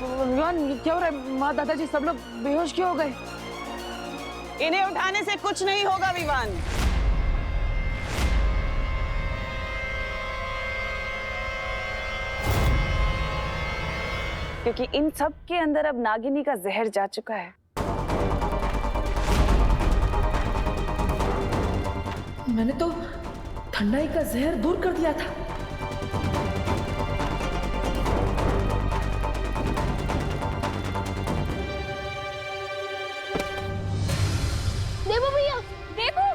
विवान क्या हो रहा है? माँ दादाजी सब लोग बेहोश क्यों हो गए? इन्हें उठाने से कुछ नहीं होगा विवान। क्योंकि इन सब के अंदर अब नागिनी का जहर जा चुका है। मैंने तो ठंडाई का जहर दूर कर दिया था। देखो भैया, देखो।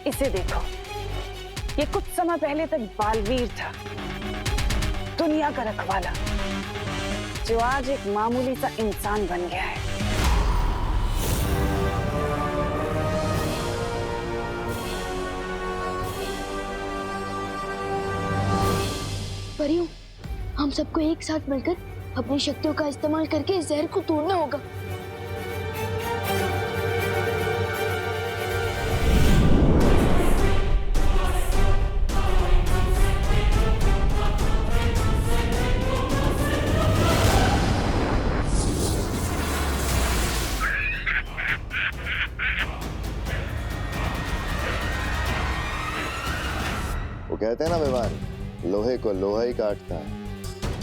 इसे देखो, ये कुछ समय पहले तक बालवीर था, दुनिया का रखवाला, जो आज एक मामूली सा इंसान बन गया है। परियों, हम सबको एक साथ मिलकर अपनी शक्तियों का इस्तेमाल करके इस जहर को तोड़ना होगा। वो कहते हैं ना विवान, लोहे को लोहा ही काटता है।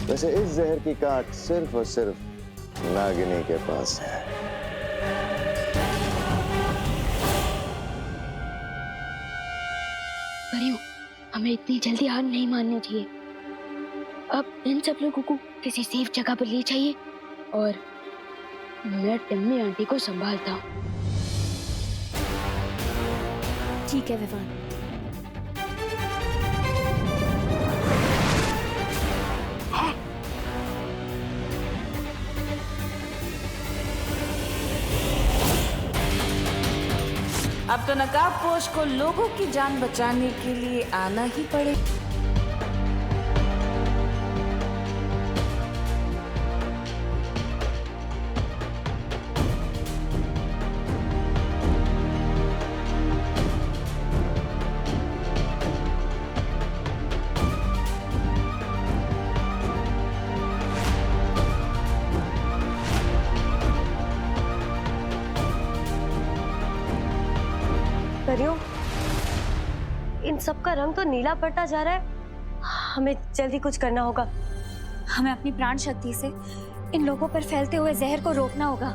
वैसे इस जहर की काट सिर्फ और सिर्फ नागिनी के पास है। परियों, हमें इतनी जल्दी हार नहीं माननी चाहिए। अब इन सब लोगों को किसी सेफ जगह पर ले जाइए और मैं टिम्मी आंटी को संभालता हूँ। ठीक है विवान। अब तो नकाबपोश को लोगों की जान बचाने के लिए आना ही पड़े। परियों, इन सब का रंग तो नीला पड़ता जा रहा है। हमें जल्दी कुछ करना होगा। हमें अपनी प्राण शक्ति से इन लोगों पर फैलते हुए जहर को रोकना होगा।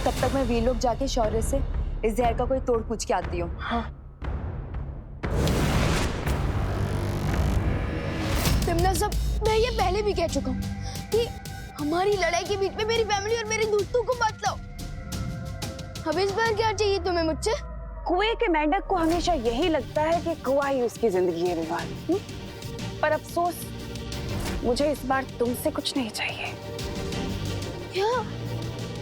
तब तक मैं वीर लोग जाके शौर्य से इस जहर का कोई तोड़ पूछ के आती हूँ। हाँ। तिमना सब, मैं ये पहले भी कह चुका हूँ कि हमारी लड़ाई के बीच में मेरी फैमिली और मेरे दोस्तों को मत लाओ। अब इस बार क्या चाहिए तुम्हें मुझसे? कुएं के मेंढक को हमेशा यही लगता है कि कुआं ही उसकी जिंदगी है विवान। पर अफसोस, मुझे इस बार तुमसे कुछ नहीं चाहिए। क्या?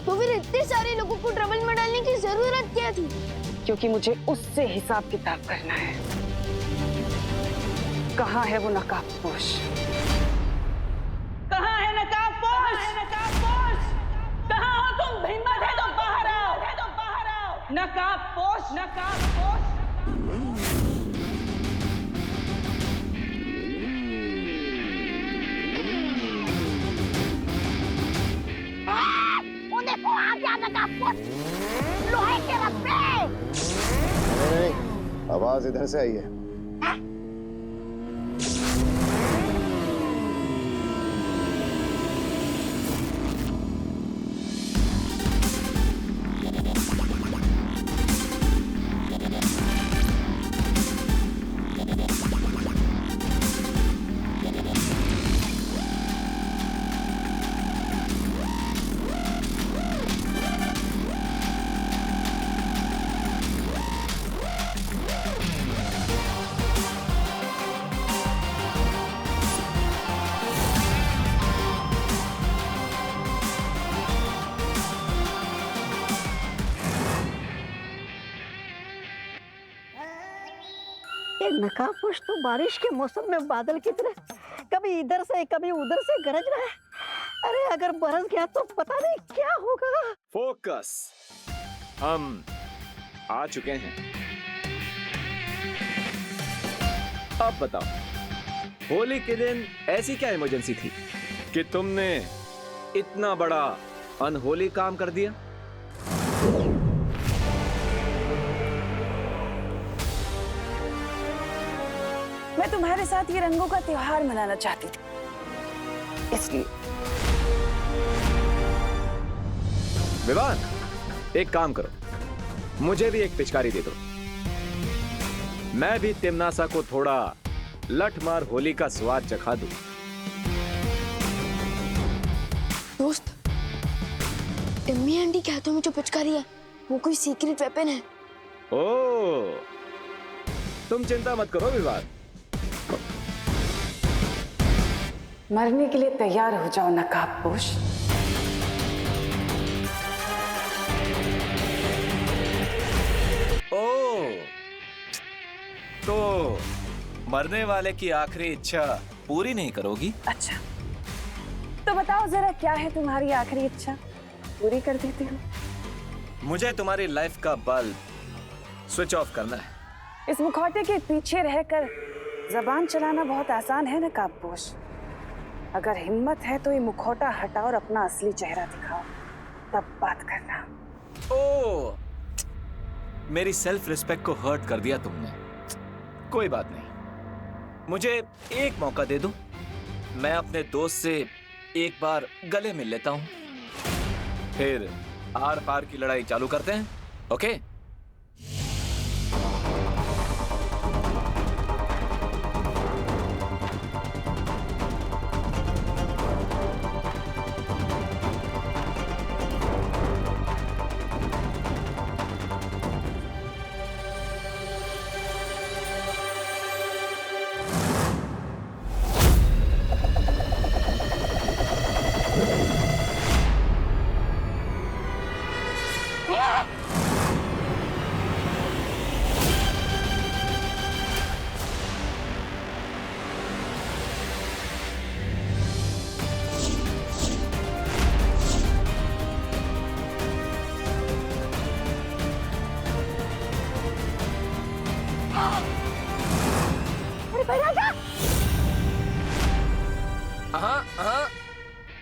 तो फिर इतने सारे लोगों को ट्रबल में डालने की जरूरत क्या थी? क्योंकि मुझे उससे हिसाब किताब करना है। कहाँ है वो नकाबपोश? कहाँ है नकाबपोश? कहाँ हो तुम? हिम्मत है तो बाहर आओ। नकाबपोश, नकाबपोश। वो देखो आ गया नकाबपोश, लोहे के रस्से। नहीं, आवाज इधर से आई है। ये नकाबपोश तो बारिश के मौसम में बादल की तरह कभी इधर से कभी उधर से गरज रहा है। अरे अगर बरस गया तो पता नहीं क्या होगा। फोकस, हम आ चुके हैं। अब बताओ, होली के दिन ऐसी क्या इमरजेंसी थी कि तुमने इतना बड़ा अनहोली काम कर दिया? मैं तुम्हारे साथ ये रंगों का त्योहार मनाना चाहती थी, इसलिए। विवान, एक काम करो, मुझे भी एक पिचकारी दे दो। मैं भी तिमनासा को थोड़ा लठमार होली का स्वाद चखा दूं। दोस्त, टिम्मी आंटी के हाथों में जो पिचकारी है वो कोई सीक्रेट वेपन है। ओह, तुम चिंता मत करो विवान। मरने के लिए तैयार हो जाओ नकाबपोश। ओह, तो मरने वाले की आखिरी इच्छा पूरी नहीं करोगी? अच्छा, तो बताओ जरा क्या है तुम्हारी आखिरी इच्छा, पूरी कर देती हूँ। मुझे तुम्हारी लाइफ का बल्ब स्विच ऑफ करना है। इस मुखौटे के पीछे रहकर जबान चलाना बहुत आसान है नकाबपोश। अगर हिम्मत है तो ये मुखौटा हटाओ और अपना असली चेहरा दिखाओ, तब बात करना। ओह, मेरी सेल्फ रिस्पेक्ट को हर्ट कर दिया तुमने। कोई बात नहीं, मुझे एक मौका दे दो, मैं अपने दोस्त से एक बार गले मिल लेता हूं, फिर आर पार की लड़ाई चालू करते हैं। ओके?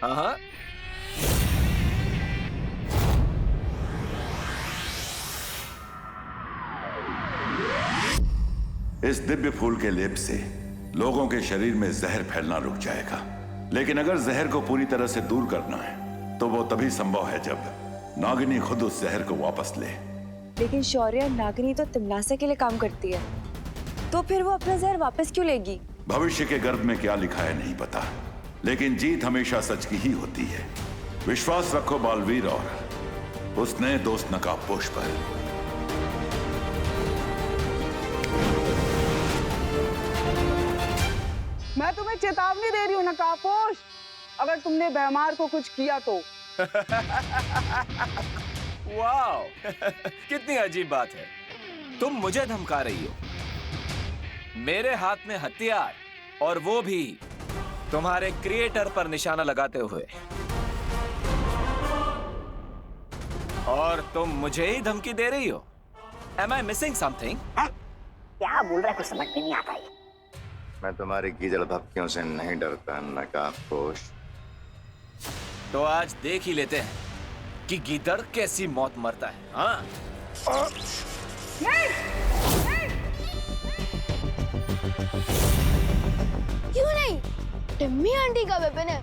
हाँ, इस दिव्य फूल के लेप से लोगों के शरीर में जहर फैलना रुक जाएगा। लेकिन अगर जहर को पूरी तरह से दूर करना है तो वो तभी संभव है जब नागिनी खुद उस जहर को वापस ले। लेकिन शौर्य, नागिनी तो तिमनासा के लिए काम करती है, तो फिर वो अपना जहर वापस क्यों लेगी? भविष्य के गर्भ में क्या लिखा है नहीं पता, लेकिन जीत हमेशा सच की ही होती है। विश्वास रखो बालवीर और उस नए दोस्त नकाबपोश पर। मैं तुम्हें चेतावनी दे रही हूँ नकाबपोश, अगर तुमने बेमार को कुछ किया तो। वाओ, कितनी अजीब बात है, तुम मुझे धमका रही हो। मेरे हाथ में हथियार, और वो भी तुम्हारे क्रिएटर पर निशाना लगाते हुए, और तुम मुझे ही धमकी दे रही हो। Am I missing something? क्या बोल रहा है, कुछ समझ में नहीं आता है। मैं तुम्हारी गीदड़ धमकियों से नहीं डरता नकाबपोश। तो आज देख ही लेते हैं कि गीदड़ कैसी मौत मरता है। हाँ? क्यों नहीं? टिम्मी आंटी का वेपन है,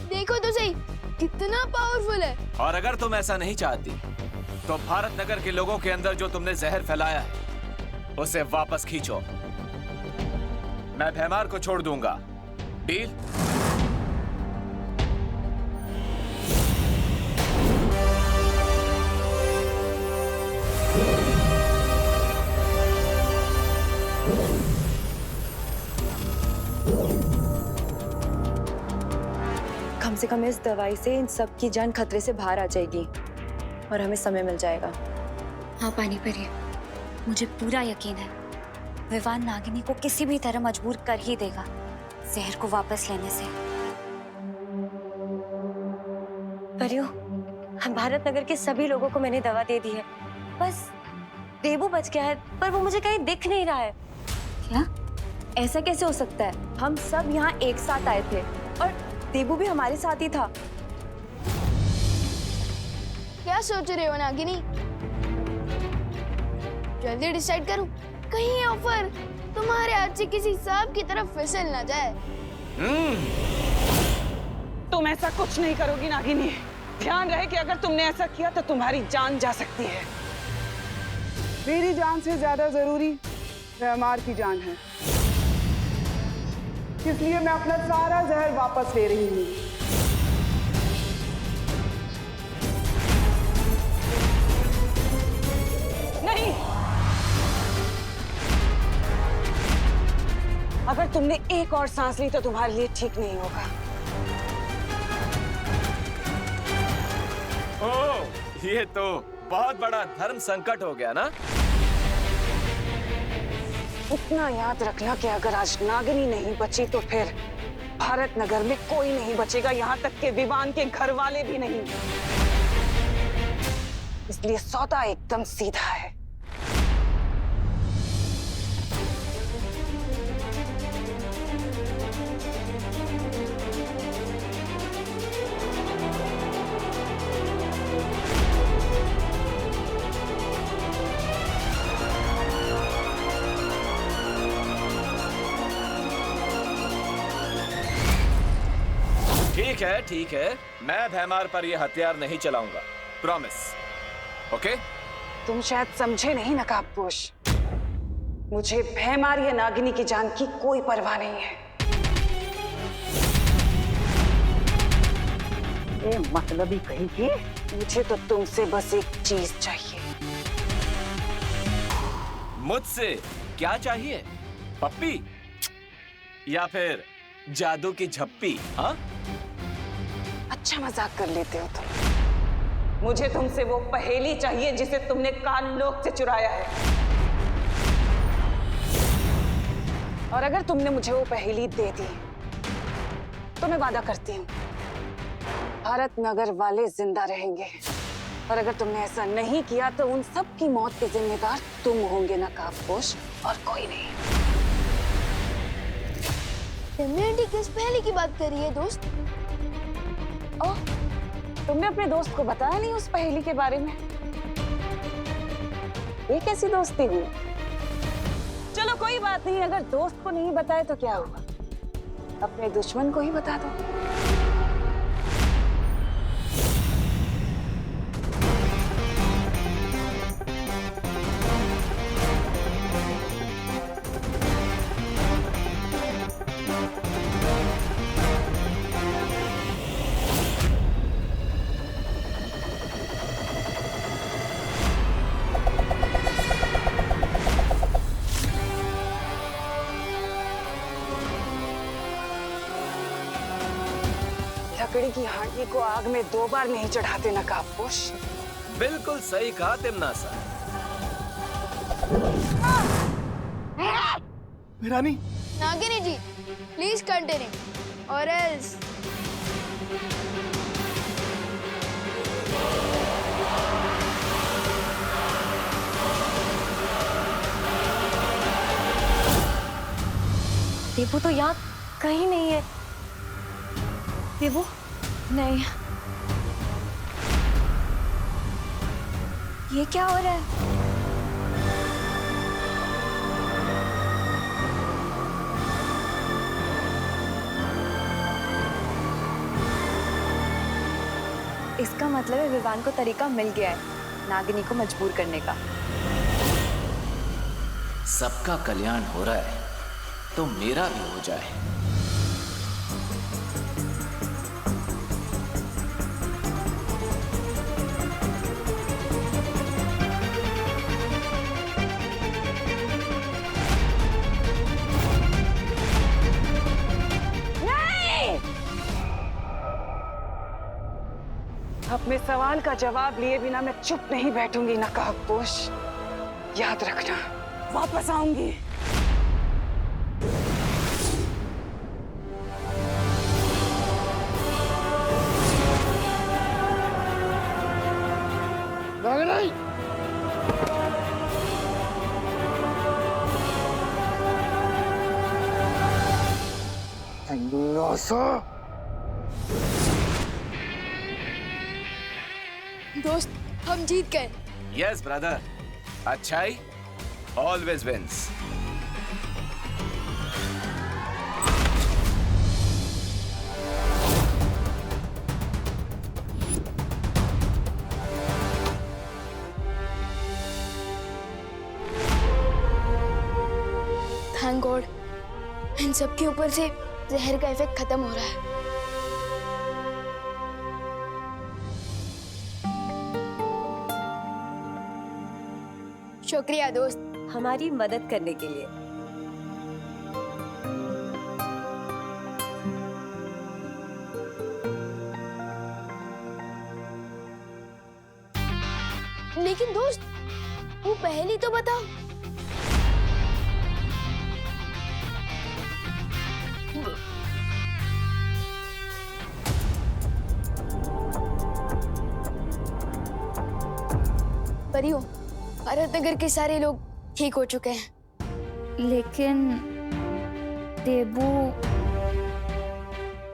देखो तो सही कितना पावरफुल है। और अगर तुम ऐसा नहीं चाहती तो भारत नगर के लोगों के अंदर जो तुमने जहर फैलाया है उसे वापस खींचो। मैं भैमार को छोड़ दूंगा। डील? कम से कम इस दवाई से इन सब की जान खतरे से बाहर आ जाएगी और हमें समय मिल जाएगा। हाँ पानी परी, मुझे पूरा यकीन है विवान नागिनी को किसी भी तरह मजबूर कर ही देगा जहर को वापस लेने से। परियों, भारत नगर के सभी लोगों को मैंने दवा दे दी है, बस देबू बच गया है, पर वो मुझे कहीं दिख नहीं रहा है। क्या? ऐसा कैसे हो सकता है? हम सब यहाँ एक साथ आए थे और देबू भी हमारे साथ ही था। क्या सोच रहे हो नागिनी? जल्दी डिसाइड करो, कहीं ये ऑफर तुम्हारे हाथ से किसी सांप की तरफ फिसल ना जाए। तुम ऐसा कुछ नहीं करोगी नागिनी। ध्यान रहे कि अगर तुमने ऐसा किया तो तुम्हारी जान जा सकती है। मेरी जान से ज्यादा जरूरी भैमार की जान है, इसलिए मैं अपना सारा जहर वापस ले रही हूँ। नहीं, अगर तुमने एक और सांस ली तो तुम्हारे लिए ठीक नहीं होगा। ओह, ये तो बहुत बड़ा धर्म संकट हो गया ना। इतना याद रखना कि अगर आज नागिनी नहीं बची तो फिर भारत नगर में कोई नहीं बचेगा, यहाँ तक के विवान के घर वाले भी नहीं। इसलिए सौदा एकदम सीधा है। ठीक है, मैं भैमार पर यह हथियार नहीं चलाऊंगा, प्रॉमिस। ओके? तुम शायद समझे नहीं नकाबपोश, मुझे भैमार या नागिनी की जान की कोई परवाह नहीं है। ये मतलबी कहीं की। मुझे तो तुमसे बस एक चीज चाहिए। मुझसे क्या चाहिए? पप्पी या फिर जादू की झप्पी? हाँ, अच्छा मजाक कर लेते हो तुम। मुझे तुमसे वो पहेली चाहिए जिसे तुमने काल लोक से चुराया है। और अगर तुमने मुझे वो पहेली दे दी तो मैं वादा करती हूँ भारत नगर वाले जिंदा रहेंगे। और अगर तुमने ऐसा नहीं किया तो उन सब की मौत के जिम्मेदार तुम होंगे नकाबपोश, और कोई नहीं। आंटी किस पहेली की बात कर रही है दोस्त? ओह, तुमने अपने दोस्त को बताया नहीं उस पहेली के बारे में? ये कैसी दोस्ती हुई? चलो कोई बात नहीं, अगर दोस्त को नहीं बताए तो क्या हुआ, अपने दुश्मन को ही बता दो। लकड़ी की हांडी को आग में 2 बार नहीं चढ़ाते नकाबपोश। बिल्कुल सही कहा तिमनासा। रानी, नागिनी जी, प्लीज कंटिन्यू और एल्स। देबू तो यहाँ कहीं नहीं है। देबू नहीं, ये क्या हो रहा है? इसका मतलब है विवान को तरीका मिल गया है नागिनी को मजबूर करने का। सबका कल्याण हो रहा है तो मेरा भी हो जाए। अपने सवाल का जवाब लिए बिना मैं चुप नहीं बैठूंगी नकाबपोश। याद रखना, वापस आऊंगी। जिज्ञासा। दोस्त, हम जीत गए। यस ब्रदर, अच्छाई ऑलवेज विंस। थैंक गॉड, इन सब के ऊपर से जहर का इफेक्ट खत्म हो रहा है। शुक्रिया दोस्त, हमारी मदद करने के लिए। लेकिन दोस्त, वो पहेली तो बताओ। परियों, भारत नगर के सारे लोग ठीक हो चुके हैं, लेकिन देबू।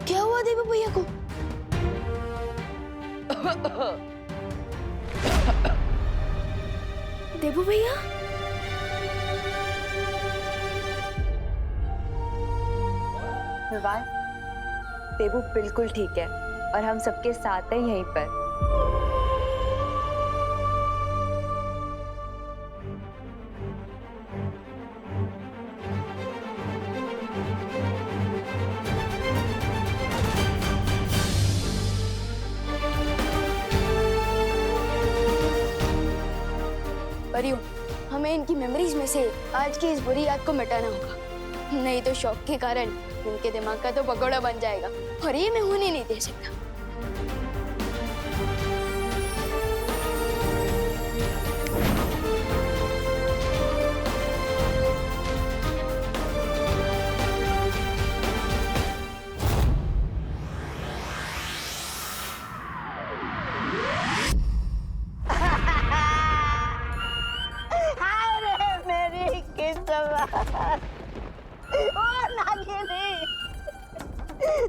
क्या हुआ देबू भैया को? देबू भैया? विवान, देबू बिल्कुल ठीक है और हम सबके साथ हैं यहीं पर। परियों, हमें इनकी मेमोरीज में से आज की इस बुरी याद को मिटाना होगा, नहीं तो शौक के कारण इनके दिमाग का तो पकौड़ा बन जाएगा और ये मैं होने नहीं दे सकता।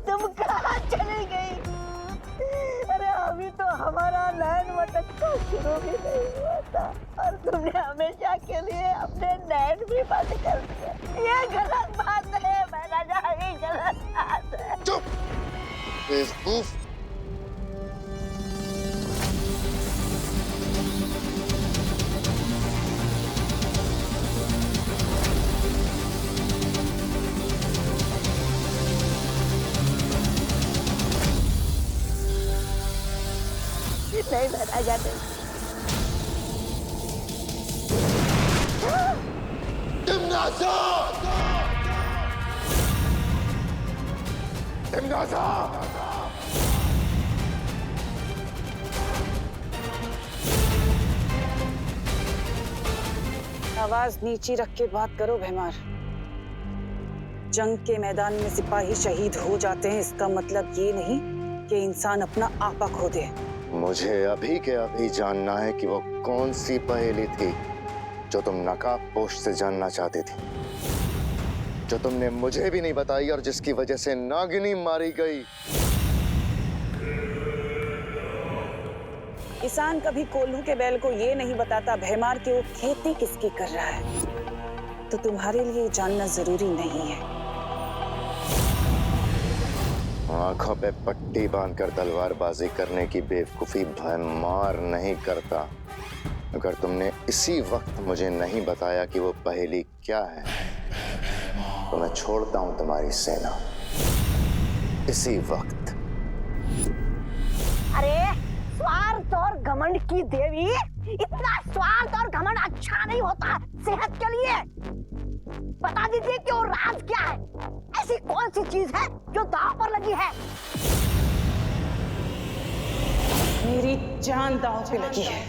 तुम कहाँ चली गई? अरे अभी तो हमारा नैन मटकना शुरू भी नहीं हुआ था और तुमने हमेशा के लिए अपने नैन भी बंद कर दिए। ये गलत बात है मैना जा, ये गलत बात है। चुप बेवकूफ। नहीं बैठा जाते। आवाज नीची रख के बात करो भैमार। जंग के मैदान में सिपाही शहीद हो जाते हैं, इसका मतलब ये नहीं कि इंसान अपना आपा खो दे। मुझे अभी के अभी जानना है कि वो कौन सी पहेली थी जो तुम नकाबपोश से जानना चाहती थी, जो तुमने मुझे भी नहीं बताई और जिसकी वजह से नागिनी मारी गई। किसान कभी कोल्हू के बैल को ये नहीं बताता भैमार कि वो खेती किसकी कर रहा है, तो तुम्हारे लिए जानना जरूरी नहीं है। आंखों पे पट्टी बांधकर तलवारबाजी करने की बेवकूफी भैमार नहीं करता। अगर तुमने इसी वक्त मुझे नहीं बताया कि वो पहेली क्या है, तो मैं छोड़ता हूं तुम्हारी सेना इसी वक्त। अरे स्वार्थ और घमंड की देवी, इतना स्वार्थ और घमंड अच्छा नहीं होता सेहत के लिए। बता दीजिए कि वो राज क्या है, ऐसी कौन सी चीज है जो दांव पर लगी है? मेरी जान दांव पे लगी है।